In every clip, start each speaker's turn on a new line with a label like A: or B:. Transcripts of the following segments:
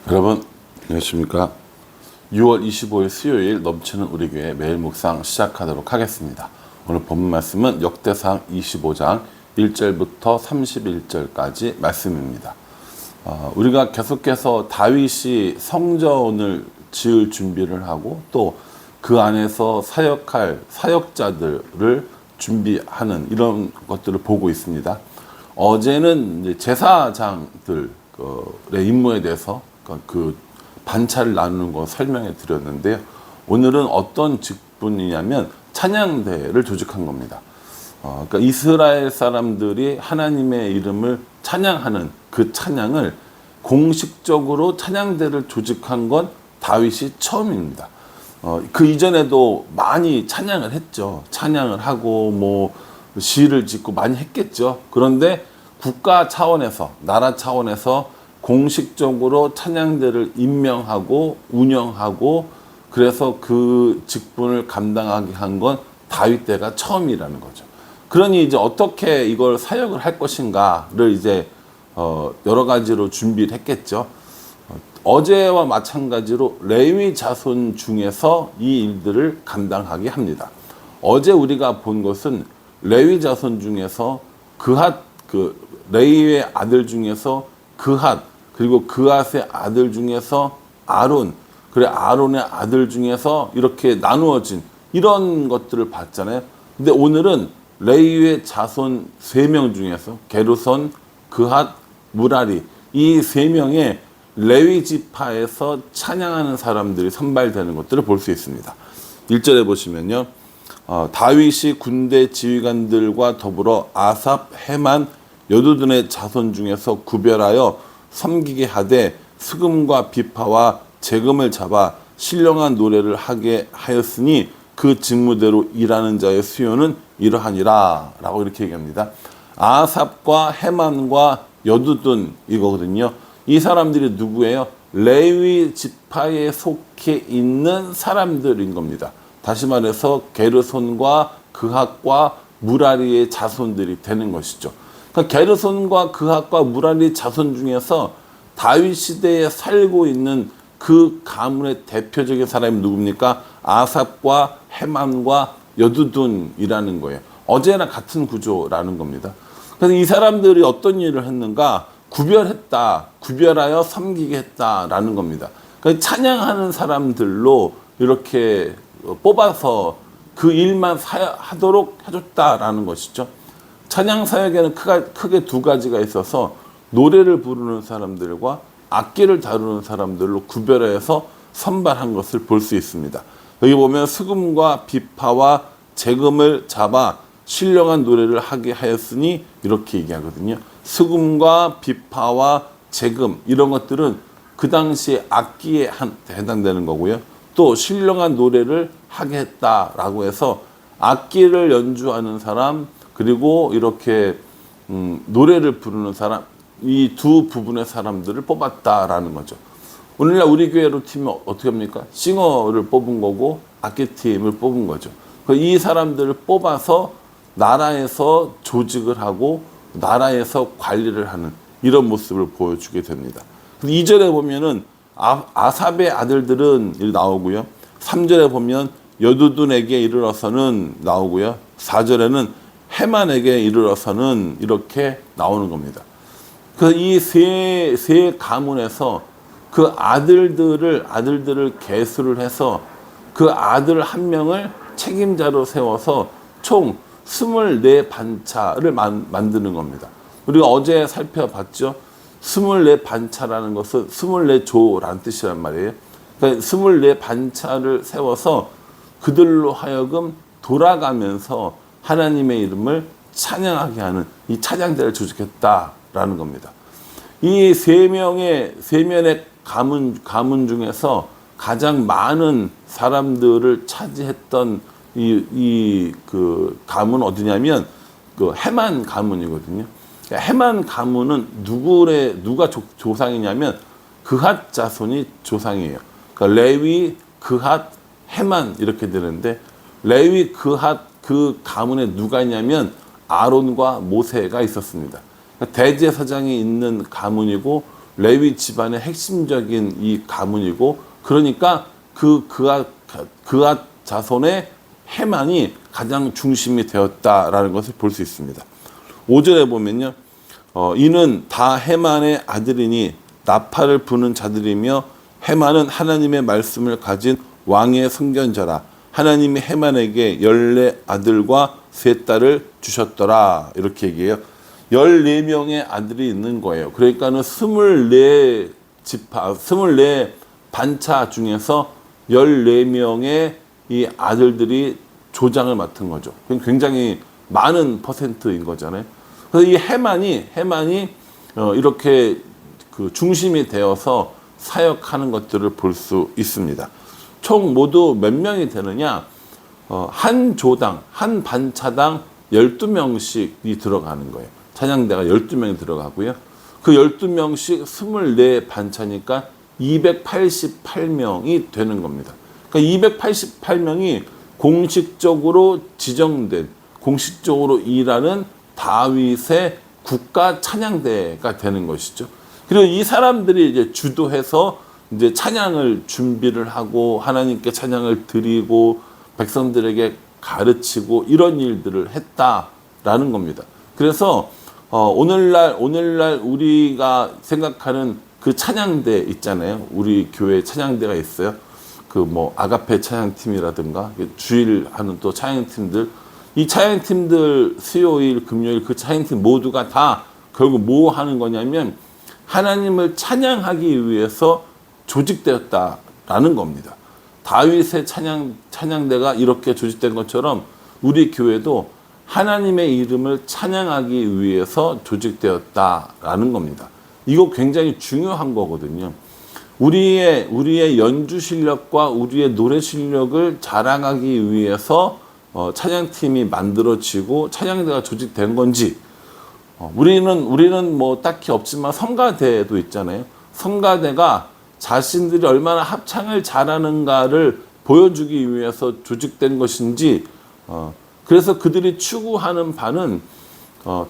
A: 여러분 안녕하십니까. 6월 25일 수요일 넘치는 우리 교회 매일 묵상 시작하도록 하겠습니다. 오늘 본문 말씀은 역대상 25장 1절부터 31절까지 말씀입니다. 우리가 계속해서 다윗이 성전을 지을 준비를 하고 또 그 안에서 사역할 사역자들을 준비하는 이런 것들을 보고 있습니다. 어제는 이제 제사장들의 임무에 대해서 그 반차를 나누는 거 설명해 드렸는데요. 오늘은 어떤 직분이냐면 찬양대를 조직한 겁니다. 그러니까 이스라엘 사람들이 하나님의 이름을 찬양하는 그 찬양을 공식적으로 찬양대를 조직한 건 다윗이 처음입니다. 그 이전에도 많이 찬양을 했죠. 찬양을 하고 뭐 시를 짓고 많이 했겠죠. 그런데 국가 차원에서, 나라 차원에서 공식적으로 찬양대를 임명하고 운영하고 그래서 그 직분을 감당하게 한 건 다윗 때가 처음이라는 거죠. 그러니 이제 어떻게 이걸 사역을 할 것인가를 이제 여러 가지로 준비를 했겠죠. 어제와 마찬가지로 레위 자손 중에서 이 일들을 감당하게 합니다. 어제 우리가 본 것은 레위 자손 중에서 레위의 아들 중에서 그핫, 그리고 그핫의 아들 중에서 아론, 그래 아론의 아들 중에서 이렇게 나누어진 이런 것들을 봤잖아요. 근데 오늘은 레위의 자손 3명 중에서 게르손, 그핫, 무라리 이 3명의 레위 지파에서 찬양하는 사람들이 선발되는 것들을 볼 수 있습니다. 1절에 보시면요. 다윗이 군대 지휘관들과 더불어 아삽, 헤만, 여두둔의 자손 중에서 구별하여 섬기게 하되 수금과 비파와 재금을 잡아 신령한 노래를 하게 하였으니 그 직무대로 일하는 자의 수요는 이러하니라 라고 이렇게 얘기합니다. 아삽과 헤만과 여두둔 이거거든요. 이 사람들이 누구예요? 레위 지파에 속해 있는 사람들인 겁니다. 다시 말해서 게르손과 그핫과 무라리의 자손들이 되는 것이죠. 그러니까 게르손과 그핫과 무라리 자손 중에서 다윗 시대에 살고 있는 그 가문의 대표적인 사람이 누굽니까? 아삽과 헤만과 여두둔이라는 거예요. 어제나 같은 구조라는 겁니다. 그래서 이 사람들이 어떤 일을 했는가? 구별하여 섬기게 했다라는 겁니다. 그러니까 찬양하는 사람들로 이렇게 뽑아서 그 일만 하도록 해줬다라는 것이죠. 찬양 사역에는 크게 두 가지가 있어서 노래를 부르는 사람들과 악기를 다루는 사람들로 구별해서 선발한 것을 볼 수 있습니다. 여기 보면 수금과 비파와 재금을 잡아 신령한 노래를 하게 하였으니 이렇게 얘기하거든요. 수금과 비파와 재금 이런 것들은 그 당시 악기에 해당되는 거고요. 또 신령한 노래를 하게 했다라고 해서 악기를 연주하는 사람 그리고 이렇게 노래를 부르는 사람 이 두 부분의 사람들을 뽑았다라는 거죠. 오늘날 우리 교회로 팀은 어떻게 합니까? 싱어를 뽑은 거고 악기팀을 뽑은 거죠. 이 사람들을 뽑아서 나라에서 조직을 하고 나라에서 관리를 하는 이런 모습을 보여주게 됩니다. 2절에 보면은 아삽의 아들들은 나오고요. 3절에 보면 여두둔에게 이르러서는 나오고요. 4절에는 헤만에게 이르러서는 이렇게 나오는 겁니다. 이 세 가문에서 그 아들들을 계수를 해서 그 아들 한 명을 책임자로 세워서 총 24반차를 만드는 겁니다. 우리가 어제 살펴봤죠. 24반차라는 것은 24조라는 뜻이란 말이에요. 그러니까 24반차를 세워서 그들로 하여금 돌아가면서 하나님의 이름을 찬양하게 하는 이 찬양대를 조직했다라는 겁니다. 이 세 면의 가문 중에서 가장 많은 사람들을 차지했던 그 가문은 어디냐면 그 헤만 가문이거든요. 헤만 가문은 누가 조상이냐면 그핫 자손이 조상이에요. 그러니까 레위, 그핫, 헤만 이렇게 되는데 레위, 그핫 그 가문에 누가 있냐면 아론과 모세가 있었습니다. 그러니까 대제사장이 있는 가문이고 레위 집안의 핵심적인 이 가문이고, 그러니까 그가 자손의 헤만이 가장 중심이 되었다라는 것을 볼 수 있습니다. 5절에 보면요. 이는 다 헤만의 아들이니 나팔을 부는 자들이며 헤만은 하나님의 말씀을 가진 왕의 선견자라. 하나님이 헤만에게 14아들과 3딸을 주셨더라. 이렇게 얘기해요. 14명의 아들이 있는 거예요. 그러니까는 24 반차 중에서 14명의 이 아들들이 조장을 맡은 거죠. 굉장히 많은 퍼센트인 거잖아요. 그래서 이 헤만이 이렇게 그 중심이 되어서 사역하는 것들을 볼 수 있습니다. 총 모두 몇 명이 되느냐? 한 조당, 한 반차당 12명씩이 들어가는 거예요. 찬양대가 12명이 들어가고요. 그 12명씩 24반차니까 288명이 되는 겁니다. 그러니까 288명이 공식적으로 지정된, 공식적으로 일하는 다윗의 국가 찬양대가 되는 것이죠. 그리고 이 사람들이 이제 주도해서 이제 찬양을 준비를 하고 하나님께 찬양을 드리고 백성들에게 가르치고 이런 일들을 했다라는 겁니다. 그래서 오늘날 우리가 생각하는 그 찬양대 있잖아요. 우리 교회 찬양대가 있어요. 그 뭐 아가페 찬양팀이라든가 주일하는 또 찬양팀들, 이 찬양팀들 수요일, 금요일 그 찬양팀 모두가 다 결국 뭐 하는 거냐면 하나님을 찬양하기 위해서 조직되었다라는 겁니다. 다윗의 찬양대가 이렇게 조직된 것처럼 우리 교회도 하나님의 이름을 찬양하기 위해서 조직되었다라는 겁니다. 이거 굉장히 중요한 거거든요. 우리의 연주 실력과 우리의 노래 실력을 자랑하기 위해서 찬양팀이 만들어지고 찬양대가 조직된 건지, 우리는 뭐 딱히 없지만 성가대도 있잖아요. 성가대가 자신들이 얼마나 합창을 잘하는가를 보여주기 위해서 조직된 것인지, 그래서 그들이 추구하는 바는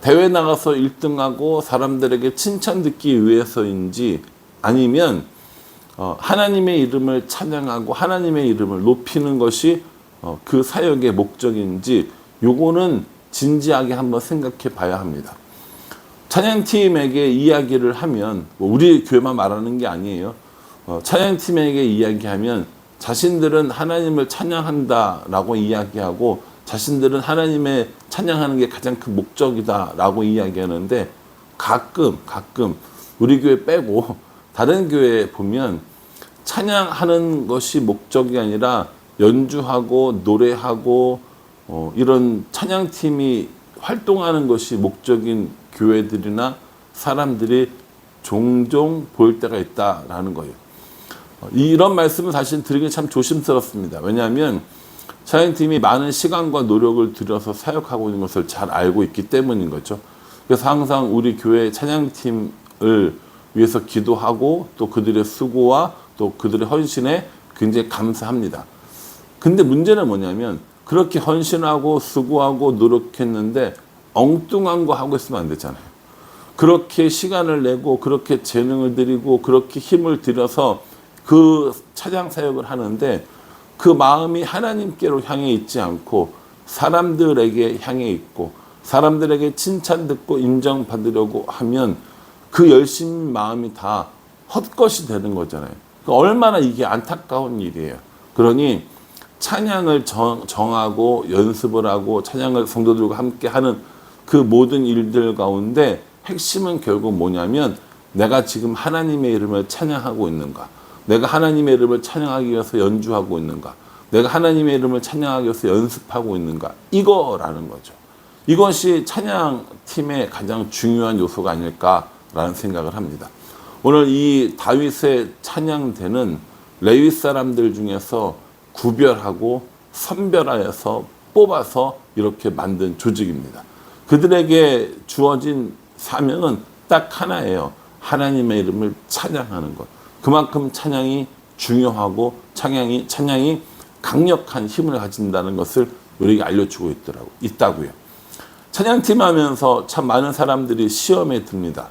A: 대회 나가서 1등하고 사람들에게 칭찬 듣기 위해서인지, 아니면 하나님의 이름을 찬양하고 하나님의 이름을 높이는 것이 그 사역의 목적인지, 요거는 진지하게 한번 생각해 봐야 합니다. 찬양팀에게 이야기를 하면, 우리 교회만 말하는 게 아니에요. 찬양팀에게 이야기하면 자신들은 하나님을 찬양한다라고 이야기하고 자신들은 하나님의 찬양하는 게 가장 큰 목적이다라고 이야기하는데, 가끔 우리 교회 빼고 다른 교회에 보면 찬양하는 것이 목적이 아니라 연주하고 노래하고 이런 찬양팀이 활동하는 것이 목적인 교회들이나 사람들이 종종 보일 때가 있다라는 거예요. 이런 말씀을 사실 드리기 참 조심스럽습니다. 왜냐하면 찬양팀이 많은 시간과 노력을 들여서 사역하고 있는 것을 잘 알고 있기 때문인 거죠. 그래서 항상 우리 교회 찬양팀을 위해서 기도하고 또 그들의 수고와 또 그들의 헌신에 굉장히 감사합니다. 근데 문제는 뭐냐면 그렇게 헌신하고 수고하고 노력했는데 엉뚱한 거 하고 있으면 안 되잖아요. 그렇게 시간을 내고 그렇게 재능을 들이고 그렇게 힘을 들여서 그 찬양 사역을 하는데 그 마음이 하나님께로 향해 있지 않고 사람들에게 향해 있고 사람들에게 칭찬 듣고 인정받으려고 하면 그 열심 마음이 다 헛것이 되는 거잖아요. 그러니까 얼마나 이게 안타까운 일이에요. 그러니 찬양을 정하고 연습을 하고 찬양을 성도들과 함께 하는 그 모든 일들 가운데 핵심은 결국 뭐냐면 내가 지금 하나님의 이름을 찬양하고 있는가, 내가 하나님의 이름을 찬양하기 위해서 연주하고 있는가, 내가 하나님의 이름을 찬양하기 위해서 연습하고 있는가, 이거라는 거죠. 이것이 찬양팀의 가장 중요한 요소가 아닐까라는 생각을 합니다. 오늘 이 다윗의 찬양대는 레위 사람들 중에서 구별하고 선별하여서 뽑아서 이렇게 만든 조직입니다. 그들에게 주어진 사명은 딱 하나예요. 하나님의 이름을 찬양하는 것. 그만큼 찬양이 중요하고 찬양이 강력한 힘을 가진다는 것을 우리에게 알려주고 있다고요. 찬양팀 하면서 참 많은 사람들이 시험에 듭니다.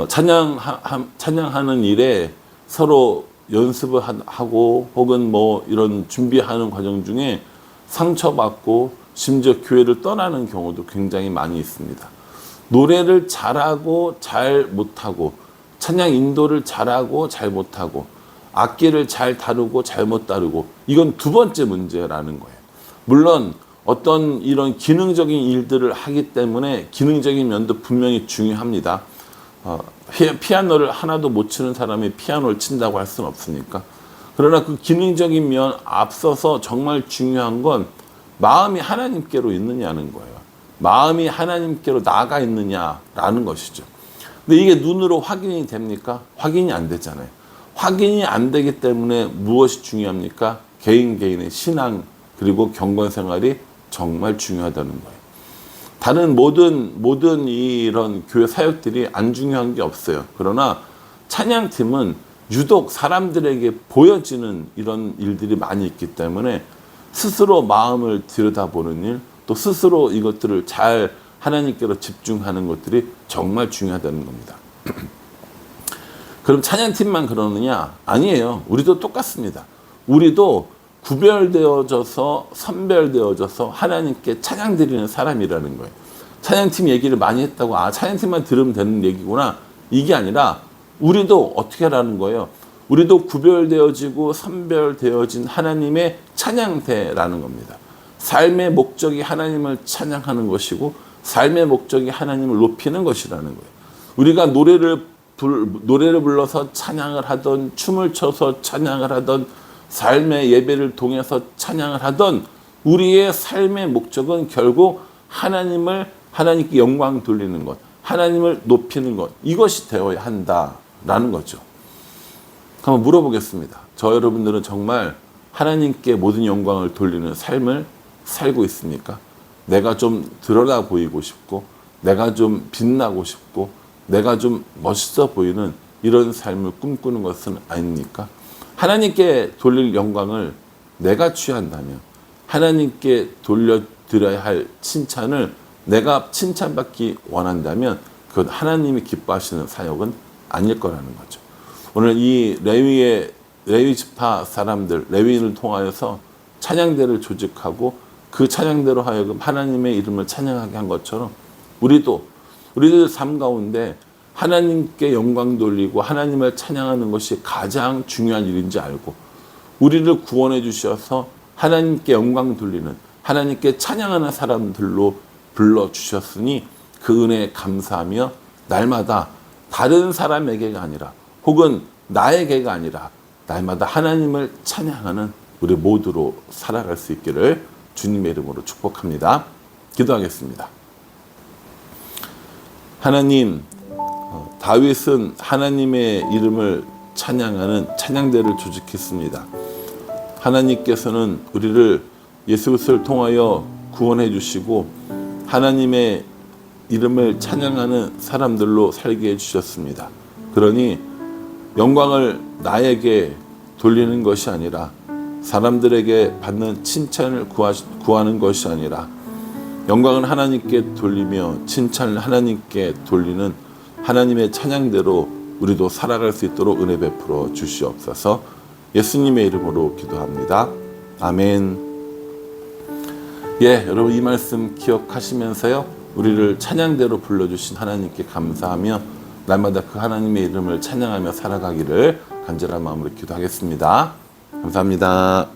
A: 찬양하는 일에 서로 연습을 하고 혹은 뭐 이런 준비하는 과정 중에 상처받고 심지어 교회를 떠나는 경우도 굉장히 많이 있습니다. 노래를 잘하고 잘 못하고 찬양 인도를 잘하고 잘 못하고 악기를 잘 다루고 잘못 다루고 이건 두 번째 문제라는 거예요. 물론 어떤 이런 기능적인 일들을 하기 때문에 기능적인 면도 분명히 중요합니다. 피아노를 하나도 못 치는 사람이 피아노를 친다고 할 수는 없으니까. 그러나 그 기능적인 면 앞서서 정말 중요한 건 마음이 하나님께로 있느냐는 거예요. 마음이 하나님께로 나아가 있느냐라는 것이죠. 근데 이게 눈으로 확인이 됩니까? 확인이 안 되잖아요. 확인이 안 되기 때문에 무엇이 중요합니까? 개인의 신앙 그리고 경건 생활이 정말 중요하다는 거예요. 다른 모든 이런 교회 사역들이 안 중요한 게 없어요. 그러나 찬양팀은 유독 사람들에게 보여지는 이런 일들이 많이 있기 때문에 스스로 마음을 들여다보는 일, 또 스스로 이것들을 잘 하나님께로 집중하는 것들이 정말 중요하다는 겁니다. 그럼 찬양팀만 그러느냐? 아니에요. 우리도 똑같습니다. 우리도 구별되어져서 선별되어져서 하나님께 찬양 드리는 사람이라는 거예요. 찬양팀 얘기를 많이 했다고 찬양팀만 들으면 되는 얘기구나. 이게 아니라 우리도 어떻게 하라는 거예요. 우리도 구별되어지고 선별되어진 하나님의 찬양대라는 겁니다. 삶의 목적이 하나님을 찬양하는 것이고 삶의 목적이 하나님을 높이는 것이라는 거예요. 우리가 노래를 불러서 찬양을 하던 춤을 춰서 찬양을 하던 삶의 예배를 통해서 찬양을 하던 우리의 삶의 목적은 결국 하나님께 영광 돌리는 것, 하나님을 높이는 것, 이것이 되어야 한다라는 거죠. 한번 물어보겠습니다. 저 여러분들은 정말 하나님께 모든 영광을 돌리는 삶을 살고 있습니까? 내가 좀 드러나 보이고 싶고 내가 좀 빛나고 싶고 내가 좀 멋있어 보이는 이런 삶을 꿈꾸는 것은 아닙니까? 하나님께 돌릴 영광을 내가 취한다면 하나님께 돌려드려야 할 칭찬을 내가 칭찬받기 원한다면 그건 하나님이 기뻐하시는 사역은 아닐 거라는 거죠. 오늘 이 레위 지파 사람들, 레위인을 통하여서 찬양대를 조직하고 그 찬양대로 하여금 하나님의 이름을 찬양하게 한 것처럼 우리들 삶 가운데 하나님께 영광 돌리고 하나님을 찬양하는 것이 가장 중요한 일인지 알고 우리를 구원해 주셔서 하나님께 영광 돌리는 하나님께 찬양하는 사람들로 불러주셨으니 그 은혜에 감사하며 날마다 다른 사람에게가 아니라 혹은 나에게가 아니라 날마다 하나님을 찬양하는 우리 모두로 살아갈 수 있기를 주님의 이름으로 축복합니다. 기도하겠습니다. 하나님, 다윗은 하나님의 이름을 찬양하는 찬양대를 조직했습니다. 하나님께서는 우리를 예수 그리스도를 통하여 구원해 주시고 하나님의 이름을 찬양하는 사람들로 살게 해 주셨습니다. 그러니 영광을 나에게 돌리는 것이 아니라 사람들에게 받는 칭찬을 구하는 것이 아니라 영광은 하나님께 돌리며 칭찬을 하나님께 돌리는 하나님의 찬양대로 우리도 살아갈 수 있도록 은혜 베풀어 주시옵소서. 예수님의 이름으로 기도합니다. 아멘. 여러분 이 말씀 기억하시면서요. 우리를 찬양대로 불러주신 하나님께 감사하며 날마다 그 하나님의 이름을 찬양하며 살아가기를 간절한 마음으로 기도하겠습니다. 감사합니다.